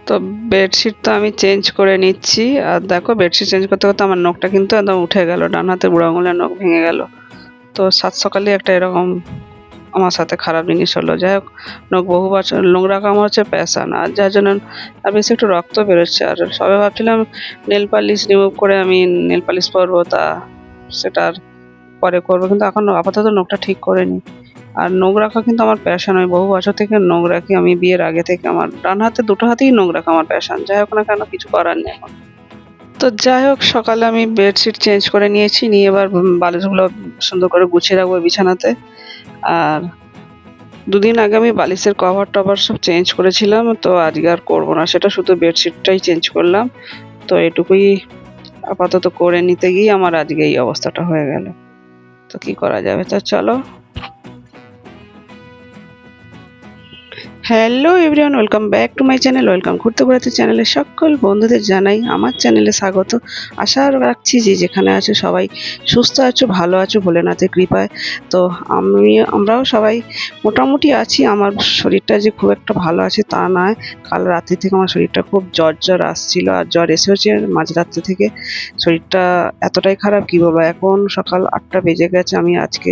তো বেডশিট তো আমি চেঞ্জ করে নিচ্ছি। আর দেখো বেডশিট চেঞ্জ করতে করতে আমার নখটা কিন্তু একদম উঠে গেল, ডান হাতে বুড়ো আঙুলের নখ ভেঙে গেল। তো সাত সকালে একটা এরকম আমার সাথে খারাপ জিনিস হলো। যাই হোক, নখ বহু বছর নোংরা কামড় হচ্ছে প্যাশান, আর যার জন্য আর বেশি একটু রক্ত বেরোচ্ছে। আর সবে ভাবছিলাম নেল পালিশ রিমুভ করে আমি নেল পালিশ পরবো, তা সেটা আর পরে করবো, কিন্তু এখন আপাতত নখটা ঠিক করে নিই। আর নখ রাখা কিন্তু আমার প্যাশন, আমি বহু বছর থেকে নখ রাখি। আমি বিয়ের আগে থেকে আমার ডান হাতে দুটো হাতেই নখ রাখা আমার প্যাশন। যাই হোক না কেন, কিছু করার নেই এখন। তো যাই হোক, সকালে আমি বেডশিট চেঞ্জ করে নিয়েছি, নিয়ে এবার বালিশগুলো সুন্দর করে গুছিয়ে রাখবো বিছানাতে। আর দুদিন আগে আমি বালিশের কভার টভার সব চেঞ্জ করেছিলাম, তো আজকে আর করবো না সেটা, শুধু বেডশিটটাই চেঞ্জ করলাম। তো এটুকুই আপাতত করে নিতে গিয়ে আমার আজকে এই অবস্থাটা হয়ে গেল। তো কি করা যাবে, তো চলো। Hello everyone, welcome back to my channel. Welcome ঘুরতে ঘুরাতে চ্যানেলের সকল বন্ধুদের জানাই আমার চ্যানেলে স্বাগত। আশা রাখছি যে যেখানে আছো সবাই সুস্থ আছো, ভালো আছো ভোলেনাথের কৃপায়। তো আমরাও সবাই মোটামুটি আছি। আমার শরীরটা যে খুব একটা ভালো আছে তা নয়, কাল রাত্রি থেকে আমার শরীরটা খুব জ্বর আসছিল, আর জ্বর এসেছে মাঝরাত্রি থেকে। শরীরটা এতটাই খারাপ কি বলবো। এখন সকাল 8টা বেজে গেছে, আমি আজকে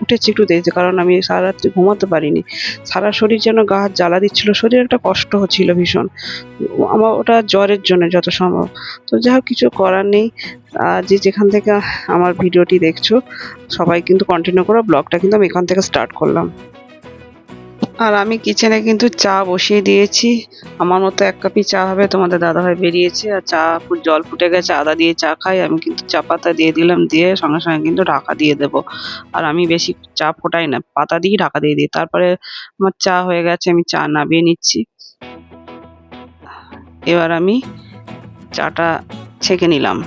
উঠেছি একটু দেরিতে, কারণ আমি সারা রাত্রি ঘুমাতে পারিনি। সারা শরীর যেন গা হাত জ্বালা দিচ্ছিল, শরীর একটা কষ্ট হচ্ছিল ভীষণ। আমার ওটা জ্বরের জন্য যত সম্ভব। তো যাই হোক, কিছু করার নেই। যে যেখান থেকে আমার ভিডিওটি দেখছো সবাই কিন্তু কন্টিনিউ করো, ব্লগটা কিন্তু আমি এখান থেকে স্টার্ট করলাম। আর আমি কিচেনে কিন্তু চা বসিয়ে দিয়েছি। আমার মতো 1 কাপই চা হবে, তোমাদের দাদাভাই বেরিয়েছে, আর চা জল ফুটে গেছে, আদা দিয়ে চা খাই আমি, কিন্তু চা পাতা দিয়ে দিলাম, দিয়ে সঙ্গে সঙ্গে কিন্তু ঢাকা দিয়ে দেবো। আর আমি বেশি চা ফোটাই না, পাতা দিয়ে ঢাকা দিয়ে দিই। তারপরে আমার চা হয়ে গেছে, আমি চা নামিয়ে নিচ্ছি। এবার আমি চাটা ছেঁকে নিলাম।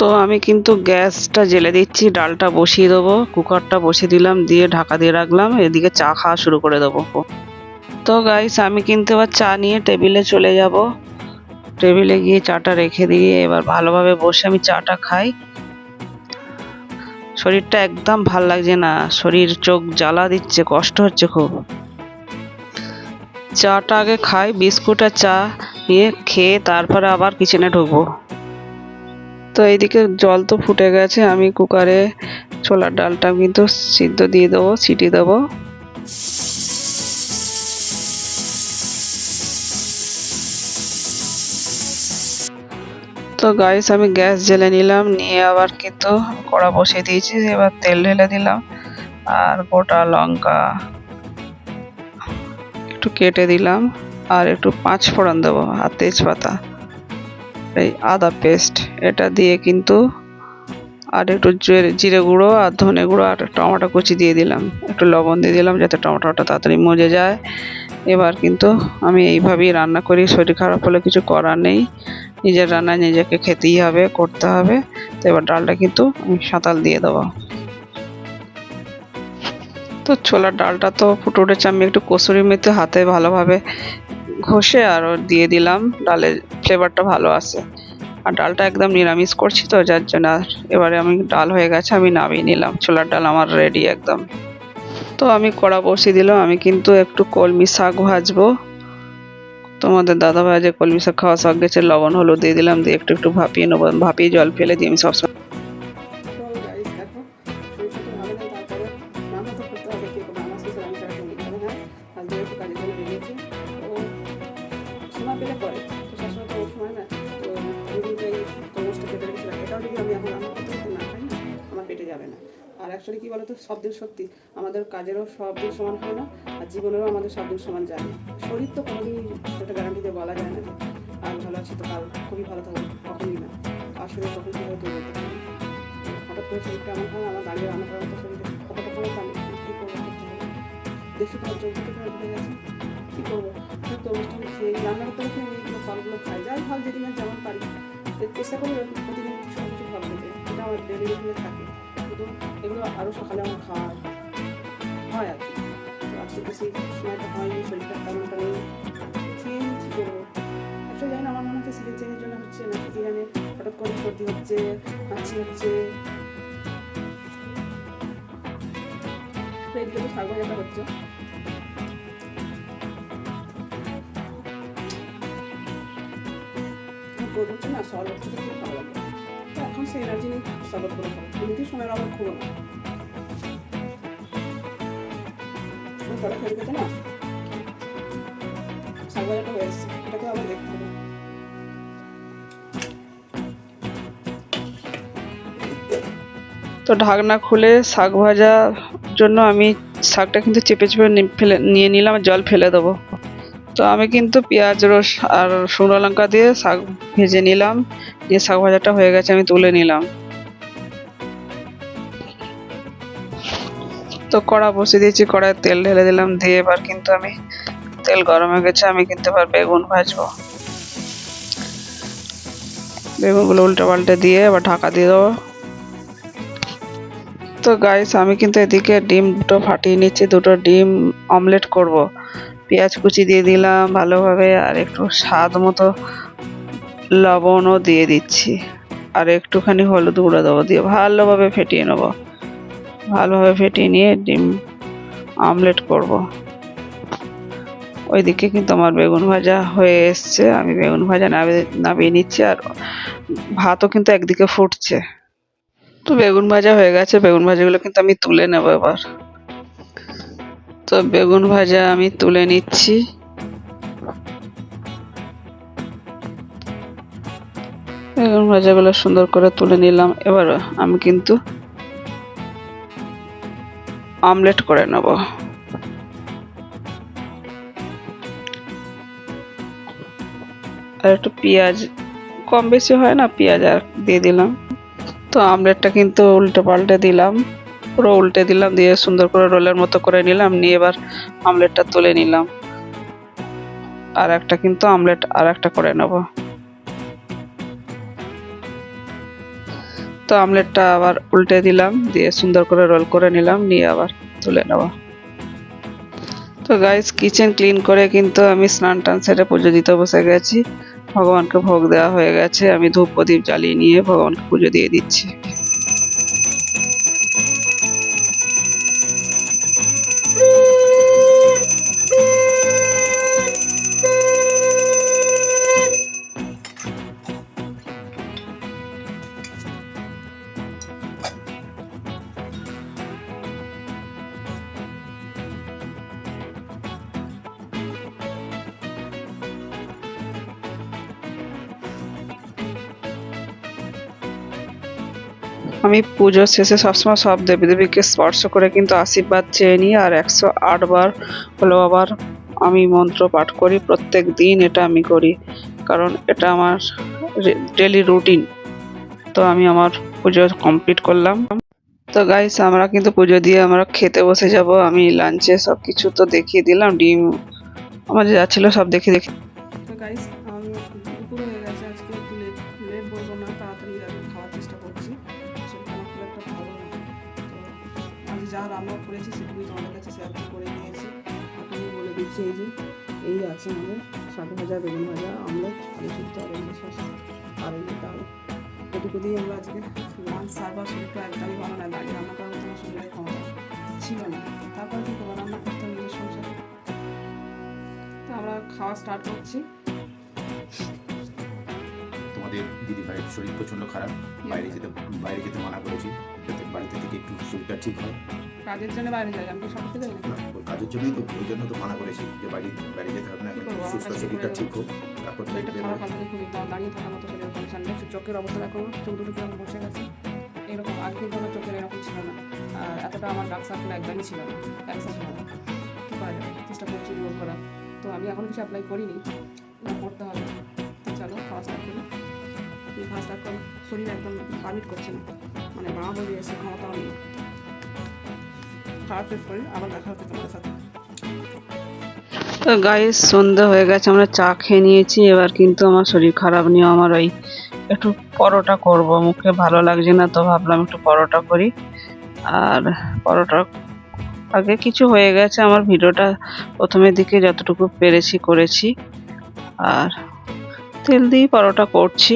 তো আমি কিন্তু গ্যাসটা জ্বেলে দিচ্ছি, ডালটা বসিয়ে দেবো, কুকারটা বসিয়ে দিলাম, দিয়ে ঢাকা দিয়ে রাখলাম, এদিকে চা খাওয়া শুরু করে দেবো। তো গাইস, আমি কিন্তু এবার চা নিয়ে টেবিলে চলে যাব। টেবিলে গিয়ে চাটা রেখে দিয়ে এবার ভালোভাবে বসে আমি চাটা খাই। শরীরটা একদম ভাল লাগছে না, শরীর চোখ জ্বালা দিচ্ছে, কষ্ট হচ্ছে খুব। চাটা আগে খাই, বিস্কুট আর চা নিয়ে খেয়ে তারপরে আবার কিচেনে ঢুকবো। তো এইদিকে জল তো ফুটে গেছে, আমি কুকারে ছোলার ডালটা কিন্তু সিদ্ধ দিয়ে দেবো, সিটি দেবো। তো গাইস, আমি গ্যাস জ্বেলে নিলাম, নিয়ে আবার কিন্তু কড়া বসিয়ে দিয়েছি। এবার তেল ঢেলে দিলাম, আর গোটা লঙ্কা একটু কেটে দিলাম, আর একটু 5 ফোড়ন দেবো, আর তেজপাতা, এই আদা পেস্ট এটা দিয়ে কিন্তু, আর একটু জিরে গুঁড়ো আর ধনে গুঁড়ো আর টমেটো কুচি দিয়ে দিলাম, একটু লবণ দিয়ে দিলাম যাতে টমেটোটা তাড়াতাড়ি মজে যায়। এবার কিন্তু আমি এইভাবেই রান্না করি, শরীর খারাপ হলে কিছু করার নেই, নিজের রান্না নিজেকে খেতেই হবে, করতে হবে। তো এবার ডালটা কিন্তু আমি সাঁতাল দিয়ে দেবো। তো ছোলার ডালটা তো ফুটে উঠেছে, আমি একটু কসুরি মেথি হাতে ভালোভাবে ঘষে আর দিয়ে দিলাম, ডালের ফ্লেভারটা ভালো আসে। আর ডালটা একদম নিরামিষ করছি তো যার জন্য। এবারে আমি ডাল হয়ে গেছে, আমি নামিয়ে নিলাম, ছোলার ডাল আমার রেডি একদম। তো আমি কড়া বসিয়ে দিলাম, আমি কিন্তু একটু কলমি শাক ভাজবো। তোমাদের দাদা ভাই যে কলমি শাক খাওয়া শাক গেছে, লবণ হলুদ দিয়ে দিলাম, দিয়ে একটু একটু ভাপিয়ে নেবো, ভাপিয়ে জল ফেলে দিয়ে আমি সবসময়। সময় পেলে করে, তো সবসময় তো ওর সময় না, তো আমি কিন্তু এই তরমুজটা কেটে রেখেছিলাম, এটাও যদি আমি এখন রান্না করতে করতে না খাই না, আমার পেটে যাবে না। আর অ্যাকচুয়ালি কী বলতো, সব দিন সত্যি আমাদের কাজেরও সব দিন সমান হয় না, আর জীবনেরও আমাদের সব দিন সমান যায় না। শরীর তো কোনোদিনই একটা গ্যারান্টি দিয়ে বলা যায় না যে আজ ভালো আছে তো কাল খুবই ভালো থাকবে, কখনই না। আর শরীর কখন কী হয়তো বলতে পারি না। হঠাৎ করে শরীরটা এমন হয়, আমার দাঁড়িয়ে রান্না করার মতো শরীরে কতটা করে আমি কী করবো, করতে হবে। দেখছি তোমার চোখ দুটো করে ঢুকে গেছে, কী করবো। তরমুজটা আমি খেয়ে রান্নার করে আমি এইগুলো ফলগুলো খাই, যাই ফল যেদিন যেমন পারি চেষ্টা করি প্রতিদিন কিছু না কিছু ফল খেতে, এটা আমার ডেলি রুটিনে থাকে। কিন্তু এগুলো আরও সকালে আমার খাওয়া হয় আর কি। তো আজকে বেশি সময়টা হয়নি, শরীরটা তেমনটা নেই, চেঞ্জ করবো। একটা জানি না, আমার মনে হচ্ছে সিজন চেঞ্জের জন্য হচ্ছে না কি জানি, হঠাৎ করে সর্দি হচ্ছে, হাঁচি হচ্ছে। তো এদিকে তো শাক ভাজাটা হচ্ছে, রোদ হচ্ছে না, শরবত খেতে খুব ভালো লাগে। তো এখন সেই এনার্জি নেই শরবত করে খাবো, এমনিতেই সময়ের অভাব খুব না। পরে খেতে খেতে না শাক ভাজাটা হয়ে এসছে, এটাকে আবার দেখতে হবে। তো ঢাকনা খুলে শাক ভাজার জন্য আমি শাকটা কিন্তু চেপে চেপে নিয়ে নিলাম, জল ফেলে দেবো। তো আমি কিন্তু পেঁয়াজ রস আর শুকনো লঙ্কা দিয়ে শাক ভেজে নিলাম, দিয়ে শাক ভাজাটা হয়ে গেছে, আমি তুলে নিলাম। তো কড়া বসিয়ে দিয়েছি, কড়ায় তেল ঢেলে দিলাম, দিয়ে এবার কিন্তু আমি তেল গরম হয়ে গেছে, আমি কিন্তু এবার বেগুন ভাজবো। বেগুনগুলো উল্টে পাল্টে দিয়ে এবার ঢাকা দিয়ে দেবো। তো গাইস আমি কিন্তু এদিকে ডিম দুটো ফাটিয়ে নিচ্ছি, দুটো ডিম অমলেট করব। পেঁয়াজ কুচি দিয়ে দিলাম ভালোভাবে, আর একটু স্বাদ মতো লবণও দিয়ে দিচ্ছি, আর একটুখানি হলুদ গুঁড়ো দেবো, দিয়ে ভালোভাবে ফেটিয়ে নেব। ভালোভাবে ফেটিয়ে নিয়ে ডিম অমলেট করব। ওইদিকে কিন্তু আমার বেগুন ভাজা হয়ে এসছে, আমি বেগুন ভাজা নামিয়ে নিচ্ছি, আর ভাতও কিন্তু একদিকে ফুটছে। তো বেগুন ভাজা হয়ে গেছে, বেগুন ভাজাগুলো কিন্তু আমি তুলে নেব এবার। তো বেগুন ভাজা আমি তুলে নিচ্ছি। বেগুন ভাজাগুলো সুন্দর করে তুলে নিলাম, এবার আমি কিন্তু অমলেট করে নেব। আর একটু পেঁয়াজ কম বেশি হয় না, পেঁয়াজ আর দিয়ে দিলাম। তো আমলেটটা কিন্তু উল্টে পাল্টে দিলাম, পুরো উল্টে দিলাম, দিয়ে সুন্দর করে রোলের মতো করে নিলাম, নিয়ে এবার আমলেটটা তুলে নিলাম। আর একটা কিন্তু আমলেট আর একটা করে নেব। তো আমলেটটা আবার উল্টে দিলাম, দিয়ে সুন্দর করে রোল করে নিলাম, নিয়ে আবার তুলে নেব। তো গাইস কিচেন ক্লিন করে কিন্তু আমি স্নান টান সেরে পুজো দিতে বসে গেছি। ভগবানকে ভোগ দেওয়া হয়ে গেছে, আমি ধূপ প্রদীপ জ্বালিয়ে নিয়ে ভগবানকে পুজো দিয়ে দিচ্ছি। আমি পুজোর শেষে সবসময় সব দেবীদেবীকে স্পর্শ করে কিন্তু আশীর্বাদ চেয়ে নিই, আর 108 বার হলো আবার আমি মন্ত্র পাঠ করি প্রত্যেক দিন, এটা আমি করি কারণ এটা আমার ডেলি রুটিন। তো আমি আমার পুজো কমপ্লিট করলাম। তো গাইস আমরা কিন্তু পুজো দিয়ে আমরা খেতে বসে যাব। আমি লাঞ্চে সব কিছু তো দেখিয়ে দিলাম, ডিম আমার যা ছিল সব দেখে। তো গাইস আমি দুপুর হয়ে গেছে, আজকে একটু লেট বলবো না, তাড়াতাড়ি খাওয়ার চেষ্টা করছি, সেটা আমার খুব একটা ভালো না। তো আমি যা রান্না করেছি সেটুকুই তোমাদের কাছে শেয়ার করে নিয়েছি। আমি বলে দিচ্ছি, এই আছে আমাদের শাক ভাজা, বেগুন ভাজা, আমলেট, আলু সিদ্ধ, আর এই শসা, আর এই ডাল। এটুকু দিয়ে আমরা আজকে লাঞ্চ সার্ভার শরীরটা একদমই ভালো না, দাঁড়িয়ে রান্না করার কোনো শরীরের ক্ষমতা ছিল না। তারপরে কী করবো, রান্না করতে নিজের সংসার। তো আমরা খাওয়া স্টার্ট করছি। তোমাদের দিদি ভাইয়ের শরীর প্রচণ্ড খারাপ, বাইরে যেতে মানা করেছি, যাতে বাড়িতে থেকে একটু শরীরটা ঠিক হয়। কাজের জন্য বাইরে যাই, আমি সব থেকে যাই না, কাজের জন্যই তো, ওই জন্য তো মানা করেছি যে বাইরে যেতে হবে না, সুস্থ শরীরটা ঠিক হোক তারপর। শরীরটা খারাপ আমাদের খুবই, দাঁড়িয়ে থাকার মতো শরীর কন্ডিশন নেই। চোখের অবস্থা দেখো, চোখ দুটো কিরকম বসে গেছে এরকম। আগে কিন্তু আমার চোখের এরকম ছিল না, আর এতটা আমার ডার্ক সার্কেল একদমই ছিল না, ক্যান্সার ছিল না। কী করা যাবে, চেষ্টা করছি রিমুভ করার। তো আমি এখন কিছু অ্যাপ্লাই করিনি, না করতে হবে। তো চলো খাওয়া স্টার্ট করি। খাওয়া স্টার্ট করি, শরীর একদম পারমিট করছে না, মানে মা বলে এসে ক্ষমতাও নেই। খাওয়া শেষ করি, আবার দেখা হচ্ছে তোমাদের সাথে। তো গাইস সন্ধ্যা হয়ে গেছে, আমরা চা খেয়ে নিয়েছি। এবার কিন্তু আমার শরীর খারাপ নিয়ে আমার ওই একটু পরোটা করব, মুখে ভালো লাগছে না, তো ভাবলাম একটু পরোটা করি। আর পরোটা আগে কিছু হয়ে গেছে, আমার ভিডিওটা প্রথমের দিকে যতটুকু পেরেছি করেছি, আর তেল দিয়ে পরোটা করছি।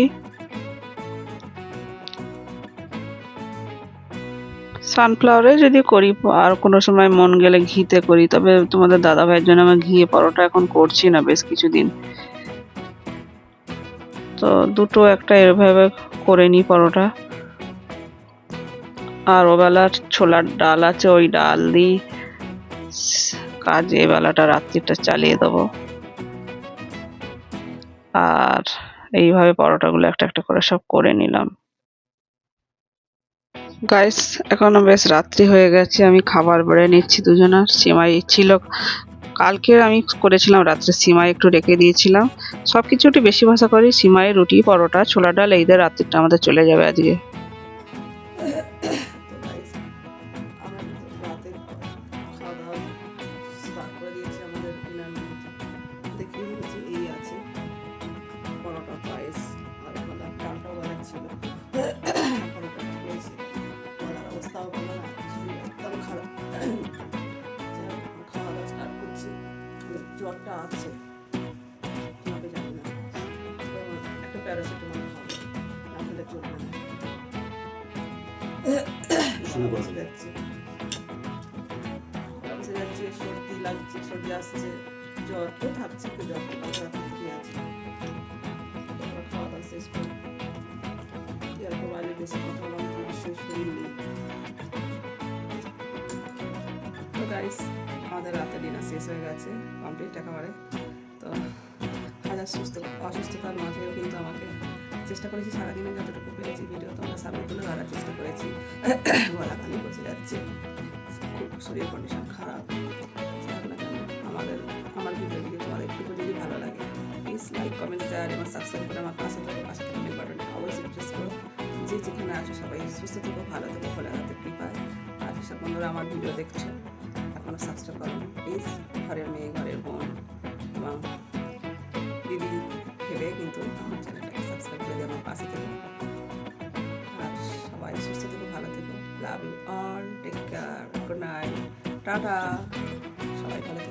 সানফ্লাওয়ারে যদি করি, আর কোনো সময় মন গেলে ঘিতে করি, তবে তোমাদের দাদা ভাইয়ের জন্য আমি ঘিয়ে পরোটা এখন করছি না বেশ কিছুদিন। তো দুটো একটা এভাবে করে নিই পরোটা। আর ওবেলার ছোলার ডাল আছে, ওই ডাল দিয়ে কাজে বেলাটা রাত্রিটা চালিয়ে দেবো। আর এইভাবে পরোটাগুলো একটা একটা করে সব করে নিলাম। গাইস এখনো বেশ রাত্রি হয়ে গেছে, আমি খাবার বেড়ে নিচ্ছি দুজনার। সিমাই ছিল কালকে, আমি করেছিলাম রাত্রে সিমাই একটু রেখে দিয়েছিলাম। সব কিছু একটু বেশি ভাষা করি, সিমাই, রুটি, পরোটা, ছোলা ডাল, এই দিয়ে রাত্রিটা আমাদের চলে যাবে আজকে। তো গাইস আমরা কিন্তু রাতে খাওয়া দাওয়া স্টার্ট করে দিয়েছি। আমাদের ডিনার দেখিয়ে দিয়েছি এই আছে পরোটা, পায়েস আর এখানে ডালটাও বেলার ছিল। পরোটাটা হয়েছে, বলার অবস্থাও ভালো না, শরীর একদম খারাপ। খাওয়া দাওয়া স্টার্ট করছি। জ্বরটা আছে আমাকে জানি না, একটা প্যারাসিটামল খাবো, না খেলে চলবে না। শুরু করো। বসে যাচ্ছে, সর্দি লাগছে, সর্দি আসছে, জ্বর কেউ থাকছে, কেউ জ্বর কালকে রাতে থেকে আছে। তারপর খাওয়া দাওয়া শেষ করে এরকম বাইরে বেশি কথা বললাম, অবশ্যই শরীর নেই। তো গাইস আমাদের রাতে ডিনার শেষ হয়ে গেছে, কমপ্লিট একেবারে। তো হাজার অসুস্থতার মাঝেও কিন্তু আমাকে চেষ্টা করেছি সারাদিনে যতটুকু পেরেছি ভিডিও তোমরা সামনে তুলে ধরার চেষ্টা করেছি। গলা গালি বসে যাচ্ছে, খুব শরীর কন্ডিশন খারাপ। যাক না কেন, আমার ভিডিওটিকে তোমাদের একটু যদি ভালো লাগে প্লিজ লাইক, কমেন্ট, শেয়ার এবং সাবস্ক্রাইব করে আমার পাশে থাকো। পাশে থাকা বেল বাটনটা অবশ্যই প্রেস করো। যে যেখানে আছো সবাই সুস্থ থেকো, ভালো থেকো, ভোলেনাথের কৃপায়। আর যেসব বন্ধুরা আমার ভিডিও দেখছো এখনও সাবস্ক্রাইব করো প্লিজ, ঘরের মেয়ে, ঘরের বোন এবং দিদি ভেবে কিন্তু আমার চ্যানেলটাকে সাবস্ক্রাইব করে দিয়ে আমার পাশে থেকো। আর সবাই সুস্থ থেকো, ভালো থেকো। Love you all, take care, good night, tata. সবাই ভালো থেকো।